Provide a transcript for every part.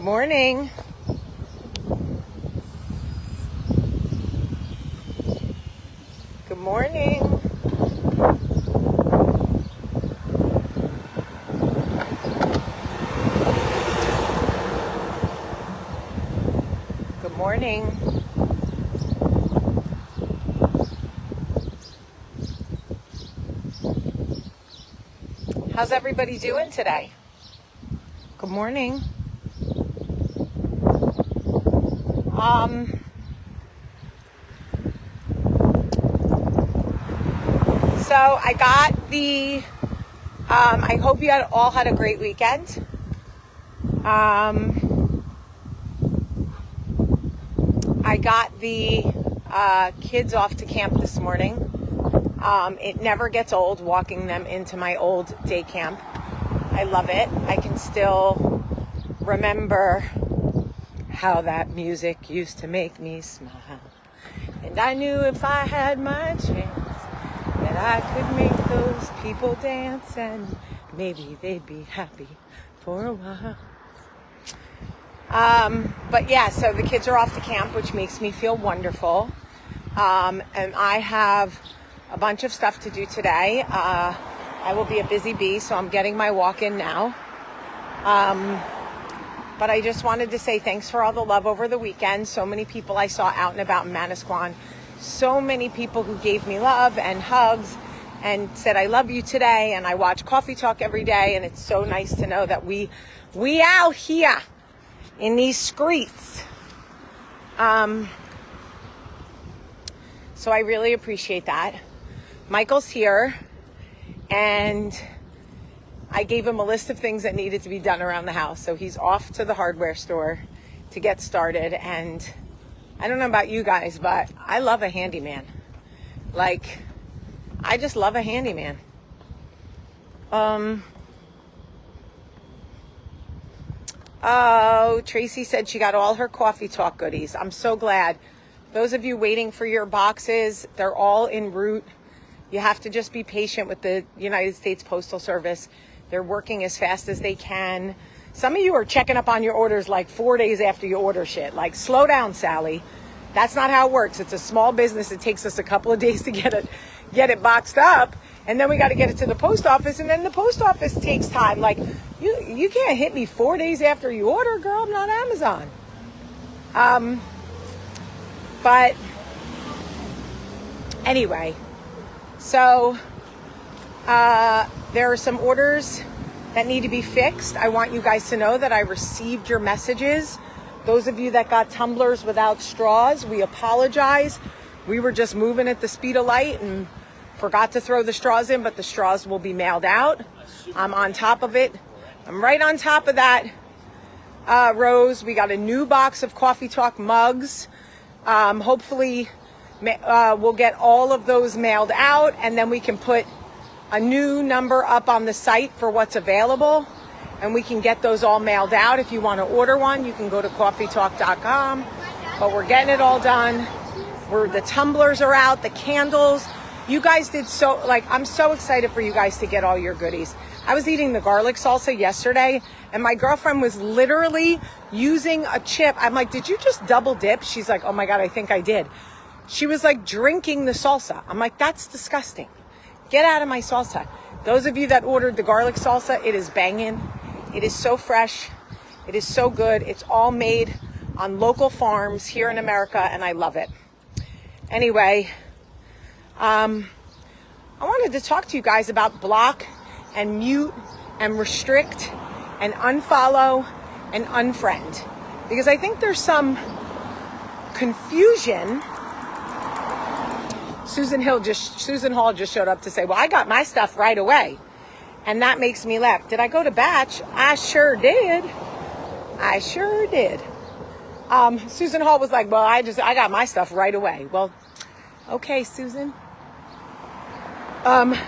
morning. Good morning. Good morning. How's everybody doing today? Good morning. So I got the, I hope you all had a great weekend. I got the kids off to camp this morning. It never gets old walking them into my old day camp. I love it. I can still remember how that music used to make me smile. And I knew if I had my chance that I could make those people dance and maybe they'd be happy for a while. But yeah, so the kids are off to camp, which makes me feel wonderful. And I have a bunch of stuff to do today. I will be a busy bee, so I'm getting my walk in now. But I just wanted to say thanks for all the love over the weekend. So many people I saw out and about in Manasquan. So many people who gave me love and hugs and said, I love you today. And I watch Coffee Talk every day. And it's so nice to know that we out here in these streets. So I really appreciate that. Michael's here, and I gave him a list of things that needed to be done around the house. So he's off to the hardware store to get started. And I don't know about you guys, but I love a handyman. Like, I just love a handyman. Oh, Tracy said she got all her Coffee Talk goodies. I'm so glad. Those of you waiting for your boxes, they're all en route. You have to just be patient with the United States Postal Service. They're working as fast as they can. Some of you are checking up on your orders like 4 days after you order shit. Like, slow down, Sally. That's not how it works. It's a small business. It takes us a couple of days to get it boxed up. And then we got to get it to the post office. And then the post office takes time. Like, you can't hit me 4 days after you order, girl. I'm not Amazon. But anyway, so there are some orders that need to be fixed. I want you guys to know that I received your messages. Those of you that got tumblers without straws, we apologize. We were just moving at the speed of light and forgot to throw the straws in, but the straws will be mailed out. I'm on top of it. I'm right on top of that, Rose. We got a new box of Coffee Talk mugs. Hopefully we'll get all of those mailed out, and then we can put a new number up on the site for what's available, and we can get those all mailed out. If you want to order one, you can go to coffeetalk.com, but we're getting it all done. The tumblers are out, the candles. You guys did so, I'm so excited for you guys to get all your goodies. I was eating the garlic salsa yesterday, and my girlfriend was literally using a chip. I'm like, did you just double dip? She's like, oh my God, I think I did. She was like drinking the salsa. I'm like, that's disgusting. Get out of my salsa. Those of you that ordered the garlic salsa, it is banging. It is so fresh. It is so good. It's all made on local farms here in America, and I love it. Anyway, I wanted to talk to you guys about block and mute and restrict and unfollow and unfriend, because I think there's some confusion. Susan Hall just showed up to say, well, I got my stuff right away. And that makes me laugh. Did I go to Batch? I sure did. Susan Hall was like, well, I got my stuff right away. Well, okay, Susan. What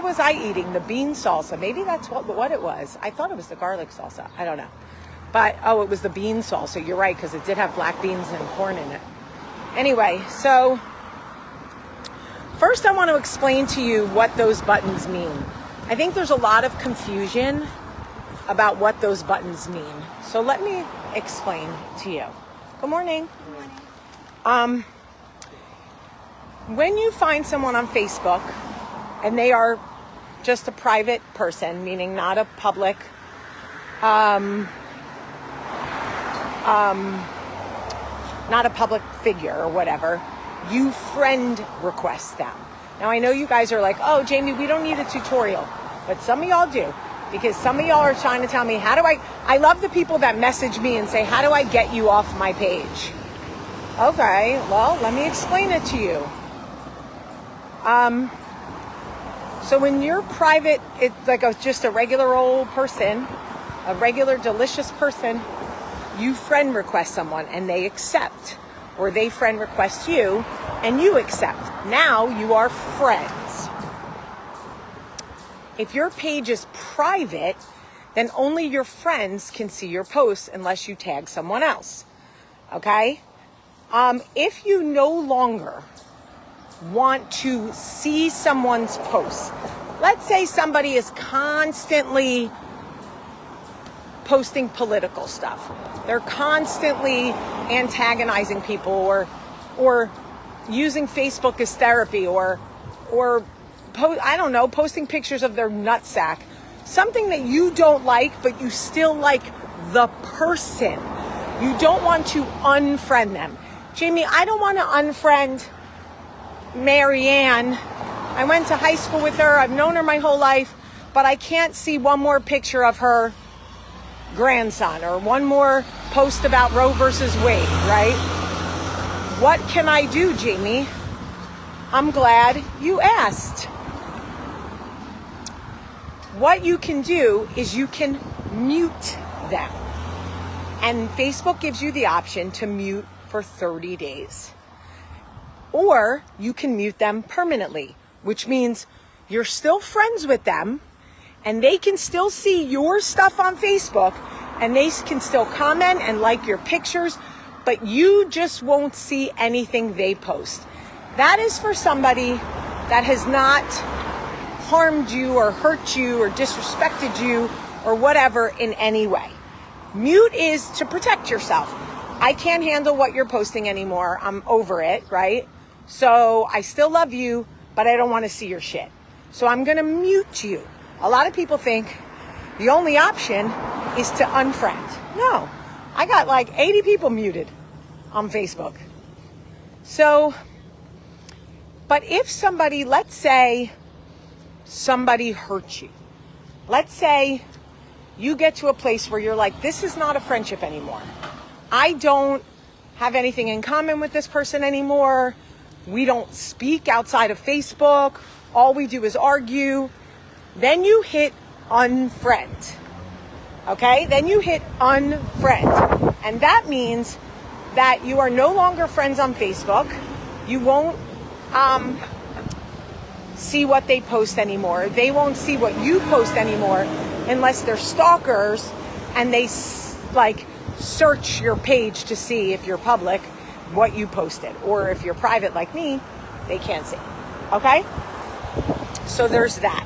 was I eating? The bean salsa. Maybe that's what it was. I thought it was the garlic salsa. I don't know. But, it was the bean salsa. You're right, because it did have black beans and corn in it. Anyway, so first I want to explain to you what those buttons mean. I think there's a lot of confusion about what those buttons mean. So let me explain to you. Good morning. Good morning. When you find someone on Facebook and they are just a private person, meaning not a public, not a public figure or whatever, you friend request them. Now I know you guys are like, oh, Jamie, we don't need a tutorial, but some of y'all do, because some of y'all are trying to tell me, I love the people that message me and say, how do I get you off my page? Okay, well, let me explain it to you. So when you're private, it's like just a regular old person, a regular delicious person, you friend request someone and they accept, or they friend request you and you accept. Now you are friends. If your page is private, then only your friends can see your posts unless you tag someone else. Okay? If you no longer want to see someone's posts, let's say somebody is constantly posting political stuff. They're constantly antagonizing people or using Facebook as therapy or posting pictures of their nutsack. Something that you don't like, but you still like the person. You don't want to unfriend them. Jamie, I don't want to unfriend Marianne. I went to high school with her. I've known her my whole life, but I can't see one more picture of her grandson or one more post about Roe versus Wade, right? What can I do, Jamie? I'm glad you asked. What you can do is you can mute them. And Facebook gives you the option to mute for 30 days. Or you can mute them permanently, which means you're still friends with them and they can still see your stuff on Facebook and they can still comment and like your pictures, but you just won't see anything they post. That is for somebody that has not harmed you or hurt you or disrespected you or whatever in any way. Mute is to protect yourself. I can't handle what you're posting anymore. I'm over it, right? So I still love you, but I don't want to see your shit. So I'm going to mute you. A lot of people think the only option is to unfriend. No, I got like 80 people muted on Facebook. So, but if somebody, let's say somebody hurt you. Let's say you get to a place where you're like, this is not a friendship anymore. I don't have anything in common with this person anymore. We don't speak outside of Facebook. All we do is argue. Then you hit unfriend. Okay? Then you hit unfriend. And that means that you are no longer friends on Facebook. You won't see what they post anymore. They won't see what you post anymore unless they're stalkers and they search your page to see if you're public what you posted, or if you're private like me, they can't see. Okay? So there's that.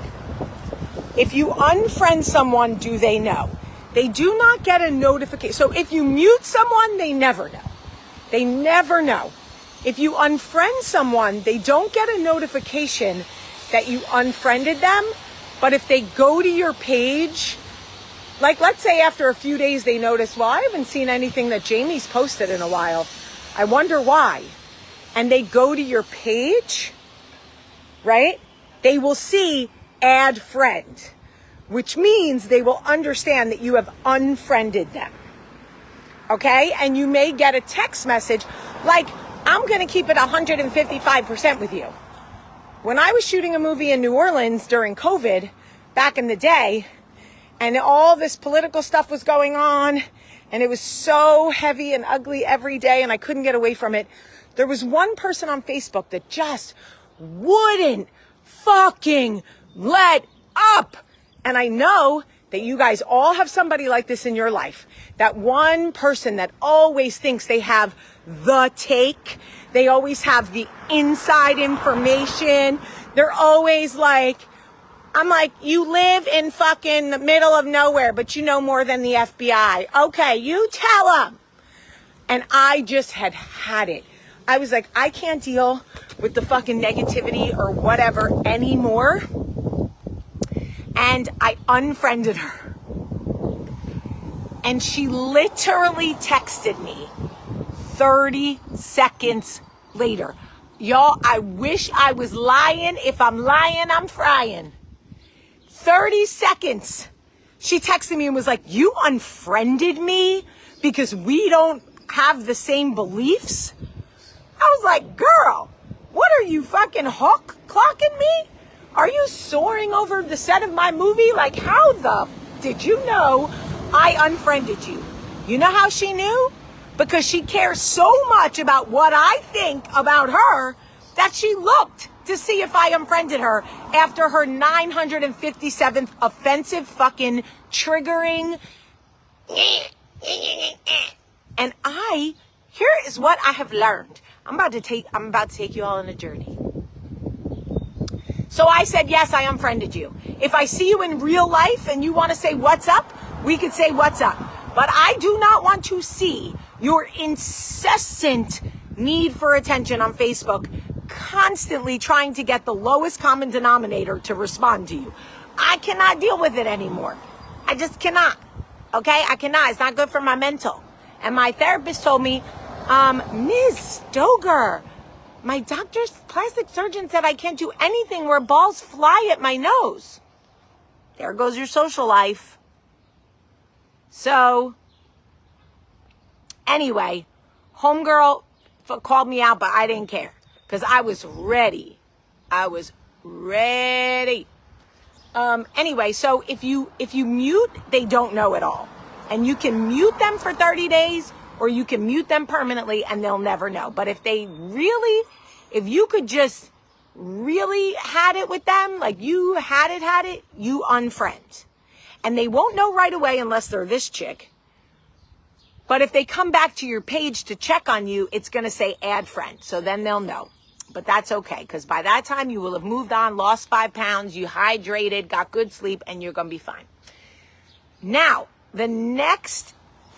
If you unfriend someone, do they know? They do not get a notification. So if you mute someone, they never know. They never know. If you unfriend someone, they don't get a notification that you unfriended them. But if they go to your page, like let's say after a few days they notice, well, I haven't seen anything that Jamie's posted in a while. I wonder why. And they go to your page, right? They will see add friend, which means they will understand that you have unfriended them. Okay? And you may get a text message like, I'm going to keep it 155% with you. When I was shooting a movie in New Orleans during COVID back in the day, and all this political stuff was going on, and it was so heavy and ugly every day, and I couldn't get away from it, there was one person on Facebook that just wouldn't fucking let up. And I know that you guys all have somebody like this in your life. That one person that always thinks they have the take. They always have the inside information. They're always like, I'm like, you live in fucking the middle of nowhere, but you know more than the FBI. Okay, you tell them. And I just had it. I was like, I can't deal with the fucking negativity or whatever anymore. And I unfriended her. And she literally texted me 30 seconds later. Y'all, I wish I was lying. If I'm lying, I'm frying. 30 seconds. She texted me and was like, you unfriended me because we don't have the same beliefs? I was like, girl, what are you fucking hawk clocking me? Are you soaring over the set of my movie? Like, how the did you know I unfriended you? You know how she knew? Because she cares so much about what I think about her that she looked to see if I unfriended her after her 957th offensive fucking triggering. And here is what I have learned. I'm about to take you all on a journey. So I said, yes, I unfriended you. If I see you in real life and you want to say what's up, we could say what's up. But I do not want to see your incessant need for attention on Facebook, constantly trying to get the lowest common denominator to respond to you. I cannot deal with it anymore. I just cannot. Okay? I cannot. It's not good for my mental. And my therapist told me, Ms. Stoger, my doctor's plastic surgeon said I can't do anything where balls fly at my nose. There goes your social life. So, anyway, homegirl called me out, but I didn't care because I was ready. Anyway, so if you mute, they don't know at all. And you can mute them for 30 days or you can mute them permanently and they'll never know. But if you could just really had it with them, like you had it, you unfriend. And they won't know right away unless they're this chick. But if they come back to your page to check on you, it's going to say add friend. So then they'll know. But that's okay, because by that time you will have moved on, lost 5 pounds, you hydrated, got good sleep, and you're going to be fine. Now, the next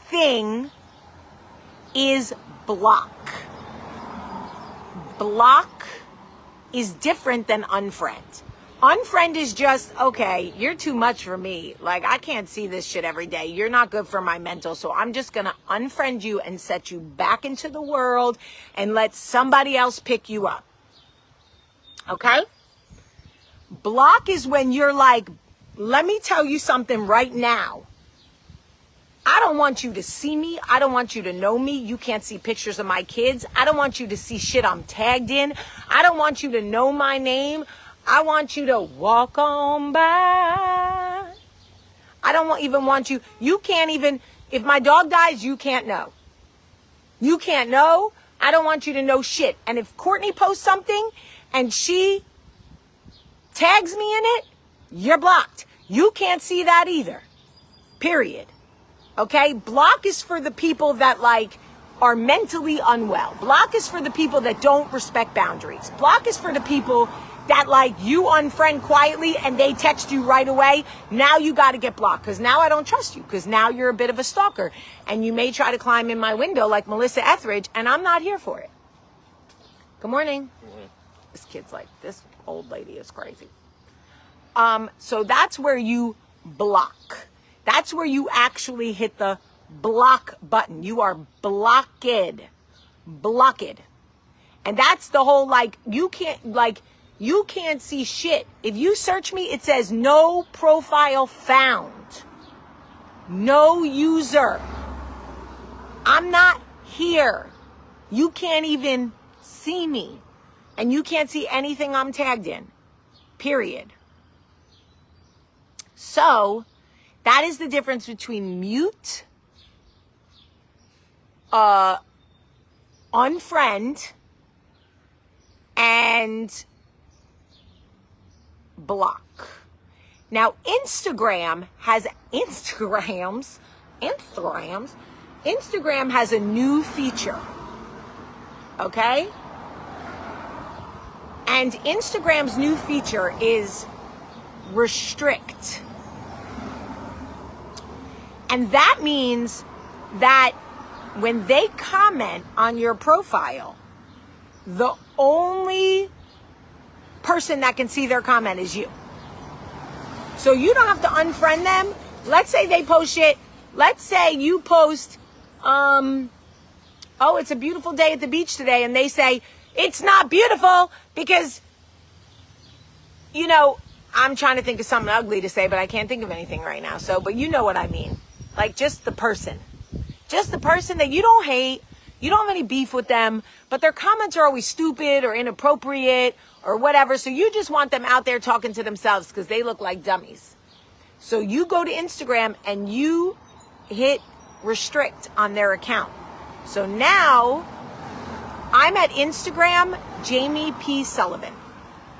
thing is block. Block is different than unfriend. Unfriend is just, okay, you're too much for me. Like, I can't see this shit every day. You're not good for my mental. So I'm just going to unfriend you and set you back into the world and let somebody else pick you up. Okay? Block is when you're like, let me tell you something right now. I don't want you to see me. I don't want you to know me. You can't see pictures of my kids. I don't want you to see shit I'm tagged in. I don't want you to know my name. I want you to walk on by. I don't even want you. You can't even, if my dog dies, you can't know. You can't know. I don't want you to know shit. And if Courtney posts something and she tags me in it, you're blocked. You can't see that either. Period. Okay? Block is for the people that like are mentally unwell. Block is for the people that don't respect boundaries. Block is for the people that like you unfriend quietly and they text you right away. Now you got to get blocked because now I don't trust you because now you're a bit of a stalker and you may try to climb in my window like Melissa Etheridge and I'm not here for it. Good morning. Good morning. This kid's like, this old lady is crazy. So that's where you block. That's where you actually hit the block button. You are blocked. Blocked. And that's the whole like, you can't see shit. If you search me, it says no profile found. No user. I'm not here. You can't even see me. And you can't see anything I'm tagged in. Period. So, that is the difference between mute, unfriend, and block. Now, Instagram has a new feature. Okay? And Instagram's new feature is restrict. And that means that when they comment on your profile, the only person that can see their comment is you. So you don't have to unfriend them. Let's say they post shit. Let's say you post, oh, it's a beautiful day at the beach today. And they say, it's not beautiful because, you know, I'm trying to think of something ugly to say, but I can't think of anything right now. So, but you know what I mean. Like just the person that you don't hate. You don't have any beef with them, but their comments are always stupid or inappropriate or whatever. So you just want them out there talking to themselves because they look like dummies. So you go to Instagram and you hit restrict on their account. So now I'm at Instagram, Jamie P. Sullivan.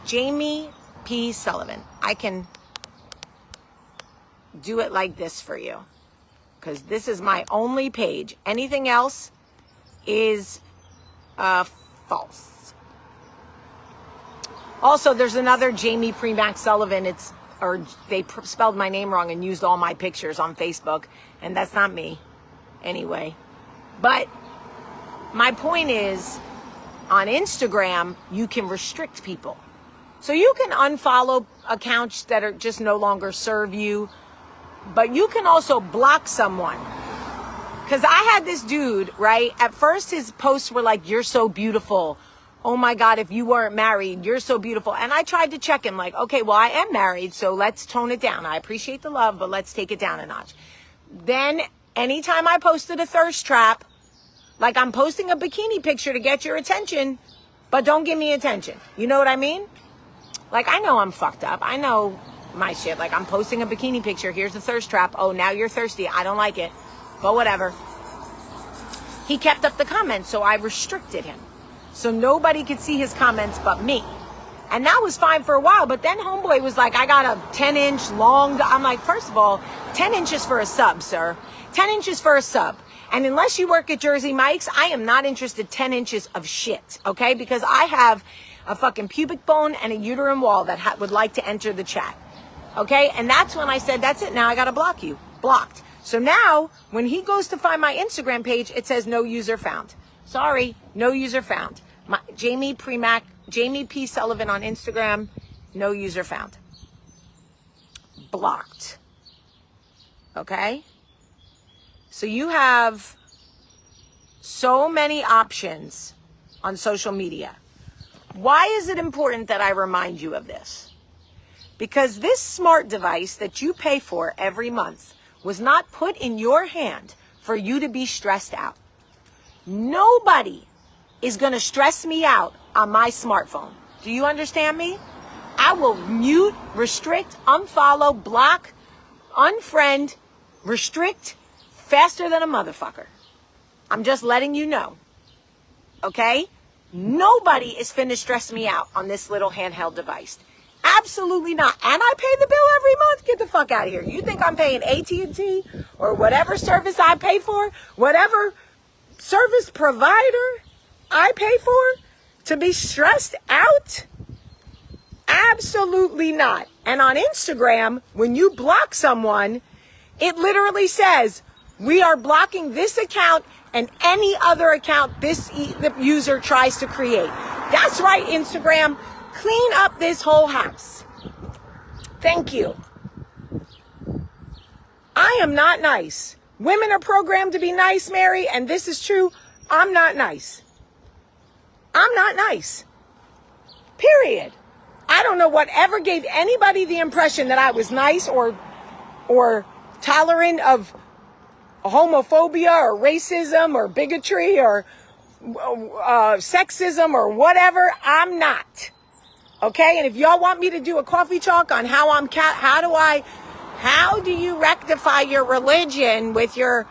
Jamie P. Sullivan. I can do it like this for you because this is my only page. Anything else is false. Also, there's another Jamie Premack Sullivan. They spelled my name wrong and used all my pictures on Facebook, and that's not me anyway. But my point is, on Instagram, you can restrict people. So you can unfollow accounts that are just no longer serve you, but you can also block someone. Because I had this dude, right? At first, his posts were like, you're so beautiful. Oh my God, if you weren't married, you're so beautiful. And I tried to check him like, okay, well, I am married, so let's tone it down. I appreciate the love, but let's take it down a notch. Then anytime I posted a thirst trap, like I'm posting a bikini picture to get your attention, but don't give me attention. You know what I mean? Like, I know I'm fucked up. I know my shit. Like, I'm posting a bikini picture. Here's a thirst trap. Oh, now you're thirsty. I don't like it. But whatever. He kept up the comments, so I restricted him. So nobody could see his comments but me. And that was fine for a while, but then homeboy was like, I got a 10-inch long... I'm like, first of all, 10 inches for a sub, sir. 10 inches for a sub. And unless you work at Jersey Mike's, I am not interested 10 inches of shit, okay? Because I have a fucking pubic bone and a uterine wall that would like to enter the chat, okay? And that's when I said, that's it, now I gotta block you. Blocked. So now, when he goes to find my Instagram page, it says no user found. Sorry, no user found. Jamie P. Sullivan on Instagram, no user found. Blocked. Okay? So you have so many options on social media. Why is it important that I remind you of this? Because this smart device that you pay for every month was not put in your hand for you to be stressed out. Nobody is going to stress me out on my smartphone. Do you understand me? I will mute, restrict, unfollow, block, unfriend, restrict faster than a motherfucker. I'm just letting you know. Okay? Nobody is finna stress me out on this little handheld device. Absolutely not. And I pay the bill every month. Get the fuck out of here. You think I'm paying AT&T or whatever service I pay for, whatever service provider I pay for to be stressed out? Absolutely not. And on Instagram, when you block someone, it literally says, we are blocking this account and any other account the user tries to create. That's right, Instagram. Clean up this whole house. Thank you. I am not nice. Women are programmed to be nice, Mary, and this is true. I'm not nice. I'm not nice. Period. I don't know whatever gave anybody the impression that I was nice or tolerant of homophobia or racism or bigotry or sexism or whatever. I'm not. Okay? And if y'all want me to do a coffee talk on how do you rectify your religion with your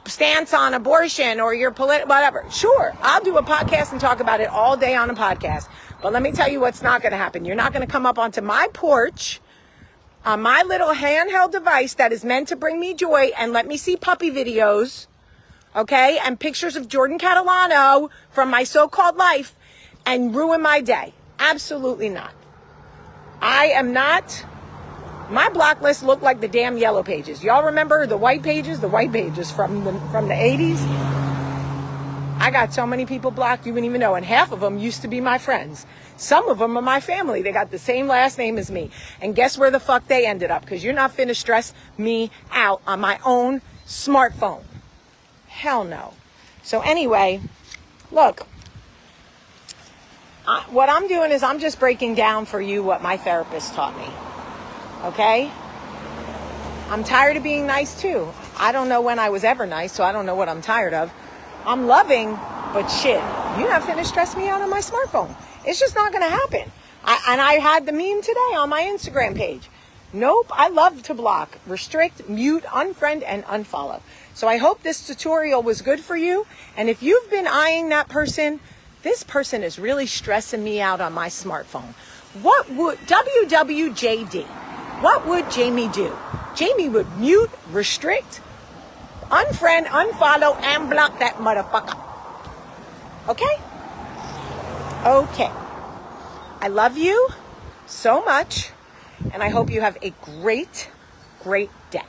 stance on abortion or your whatever. Sure, I'll do a podcast and talk about it all day on a podcast. But let me tell you what's not going to happen. You're not going to come up onto my porch on my little handheld device that is meant to bring me joy and let me see puppy videos, okay, and pictures of Jordan Catalano from my so-called life and ruin my day. Absolutely not. I am not My block list looked like the damn yellow pages. Y'all remember the white pages? The white pages from the 80s? I got so many people blocked you wouldn't even know. And half of them used to be my friends. Some of them are my family. They got the same last name as me. And guess where the fuck they ended up? Because you're not finna stress me out on my own smartphone. Hell no. So anyway, look. What I'm doing is I'm just breaking down for you what my therapist taught me. Okay? I'm tired of being nice too. I don't know when I was ever nice, so I don't know what I'm tired of. I'm loving, but shit, you're not finna stress me out on my smartphone. It's just not gonna happen. I had the meme today on my Instagram page. Nope, I love to block, restrict, mute, unfriend, and unfollow. So I hope this tutorial was good for you. And if you've been eyeing that person, this person is really stressing me out on my smartphone. What would WWJD? What would Jamie do? Jamie would mute, restrict, unfriend, unfollow, and block that motherfucker. Okay? Okay. I love you so much, and I hope you have a great, great day.